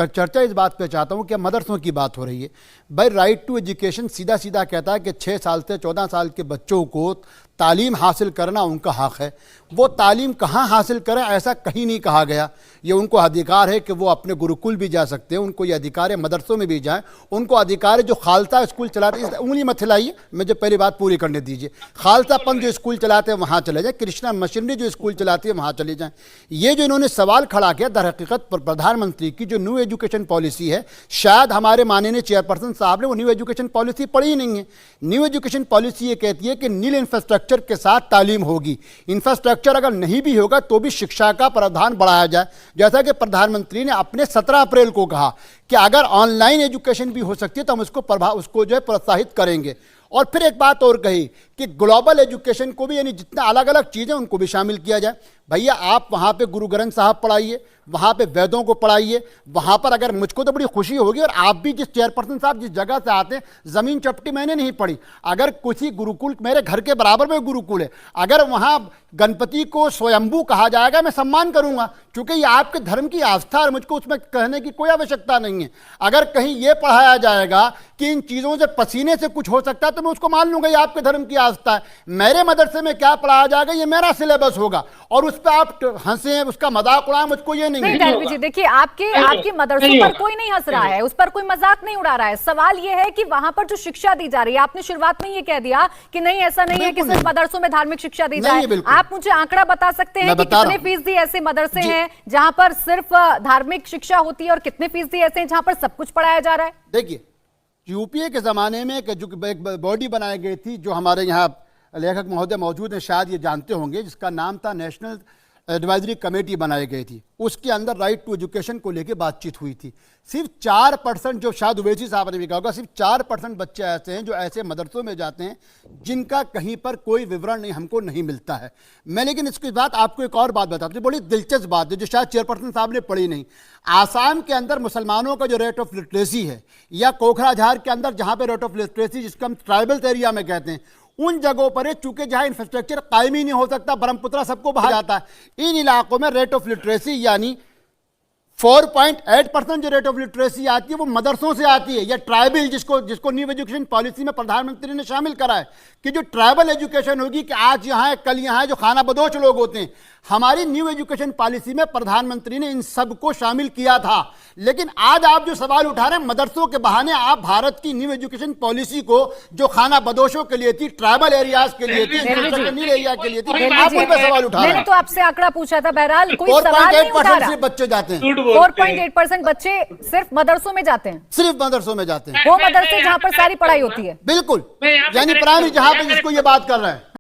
चर्चा इस बात पे चाहता हूँ कि मदरसों की बात हो रही है। भाई राइट टू एजुकेशन सीधा सीधा कहता है कि 6 साल से 14 साल के बच्चों को तालीम हासिल करना उनका हक है। वो तालीम कहाँ हासिल करें ऐसा कहीं नहीं कहा गया। ये उनको अधिकार है कि वो अपने गुरुकुल भी जा सकते हैं, उनको ये अधिकार है मदरसों में भी जाएं, उनको अधिकार है जो खालसा स्कूल चलाते हैं। उंगली मत हिलाइए, मुझे पहली बात पूरी करने दीजिए। खालसा पंथ जो स्कूल चलाते हैं वहाँ चले जाएँ, कृष्णा मशीनरी जो स्कूल चलाती है वहाँ चले जाएँ। ये जो इन्होंने सवाल खड़ा किया दर हकीकत प्रधानमंत्री की जो न्यू एजुकेशन पॉलिसी है, शायद हमारे माननीय चेयरपर्सन साहब ने वो न्यू एजुकेशन पॉलिसी पढ़ी ही नहीं है। न्यू एजुकेशन पॉलिसी ये कहती है कि नील इंफ्रास्ट्रक्चर के साथ तालीम होगी। इंफ्रास्ट्रक्चर अगर नहीं भी होगा तो भी शिक्षा का प्रावधान बढ़ाया जाए। जैसा कि प्रधानमंत्री ने अपने 17 अप्रैल को कहा कि अगर ऑनलाइन एजुकेशन भी हो सकती है तो हम उसको जो है प्रोत्साहित करेंगे। और फिर एक बात और कही कि ग्लोबल एजुकेशन को भी, यानी जितना अलग अलग चीज़ें उनको भी शामिल किया जाए। भैया आप वहाँ पे गुरु ग्रंथ साहब पढ़ाइए, वहाँ पे वेदों को पढ़ाइए, वहाँ पर अगर मुझको तो बड़ी खुशी होगी, और आप भी जिस चेयरपर्सन साहब जिस जगह से आते हैं, ज़मीन चपटी मैंने नहीं पढ़ी, अगर कुछ ही गुरुकुल मेरे घर के बराबर में गुरुकुल है, अगर वहाँ गणपति को स्वयंभू कहा जाएगा मैं सम्मान करूँगा, क्योंकि ये आपके धर्म की आस्था है, मुझको उसमें कहने की कोई आवश्यकता नहीं है। अगर कहीं ये पढ़ाया जाएगा कि इन चीज़ों से पसीने से कुछ हो सकता है तो मैं उसको मान लूँगा ये आपके धर्म की आस्था है। मेरे मदरसे में क्या पढ़ाया जाएगा ये मेरा सिलेबस होगा, और उस पर आप हंसे, उसका मजाक उड़ाएं, मुझको ये नहीं है। जी देखिए, आपके मदरसों पर कोई नहीं हंस रहा है, उस पर कोई मजाक नहीं उड़ा रहा है। सवाल ये है कि वहां पर जो शिक्षा दी जा रही है, आपने शुरुआत में ये कह दिया कि नहीं ऐसा नहीं है कि सिर्फ मदरसों में धार्मिक शिक्षा दी जाए। आप मुझे आंकड़ा बता सकते हैं कि कितने फीसदी ऐसे मदरसे हैं जहां पर सिर्फ धार्मिक शिक्षा होती है और कितने फीसदी ऐसे हैं जहां पर सब कुछ पढ़ाया जा रहा है? देखिए, यूपीए के जमाने में जो एक बॉडी बनाई गई थी, जो हमारे यहाँ लेखक महोदय मौजूद हैं, शायद ये जानते होंगे, जिसका नाम था नेशनल एडवाइजरी कमेटी बनाई गई थी। उसके अंदर राइट टू एजुकेशन को लेकर बातचीत हुई थी। सिर्फ 4%, जो शायद उवैसी साहब ने भी कहा होगा, सिर्फ 4% बच्चे ऐसे हैं जो ऐसे मदरसों में जाते हैं जिनका कहीं पर कोई विवरण नहीं हमको नहीं मिलता है। मैं लेकिन इसके बाद आपको एक और बात बताता हूँ, बड़ी दिलचस्प बात है जो शायद चेयरपर्सन साहब ने पढ़ी नहीं। आसाम के अंदर मुसलमानों का जो रेट ऑफ लिटरेसी है, या कोखराझार के अंदर जहाँ पर रेट ऑफ लिटरेसी जिसको हम ट्राइबल एरिया में कहते हैं, उन जगहों पर चूंकि जहां इंफ्रास्ट्रक्चर कायम ही नहीं हो सकता, ब्रह्मपुत्र सबको बहा जाता है, इन इलाकों में रेट ऑफ लिटरेसी यानी 4.8% जो रेट ऑफ लिटरेसी आती है वो मदरसों से आती है। या ट्राइबल जिसको न्यू एजुकेशन पॉलिसी में प्रधानमंत्री ने शामिल करा है कि जो ट्राइबल एजुकेशन होगी, कि आज यहाँ है कल यहाँ है, जो खाना बदोश लोग होते हैं, हमारी न्यू एजुकेशन पॉलिसी में प्रधानमंत्री ने इन सबको शामिल किया था। लेकिन आज आप जो सवाल उठा रहे हैं, मदरसों के बहाने आप भारत की न्यू एजुकेशन पॉलिसी को जो खाना बदोशों के लिए थी, ट्राइबल एरियाज के लिए थी, एरिया के लिए थी, आप उन पर सवाल उठा रहे हैं। मैंने तो आपसे आंकड़ा पूछा था, बहरहाल कोई सवाल नहीं उठा रहा। बच्चे जाते हैं, 4.8% बच्चे सिर्फ मदरसों में जाते हैं, सिर्फ मदरसों में जाते हैं, वो मदरसे जहां पर सारी पढ़ाई होती है। बिल्कुल, यानी प्राइमरी जहां पर जिसको ये बात कर रहे हैं।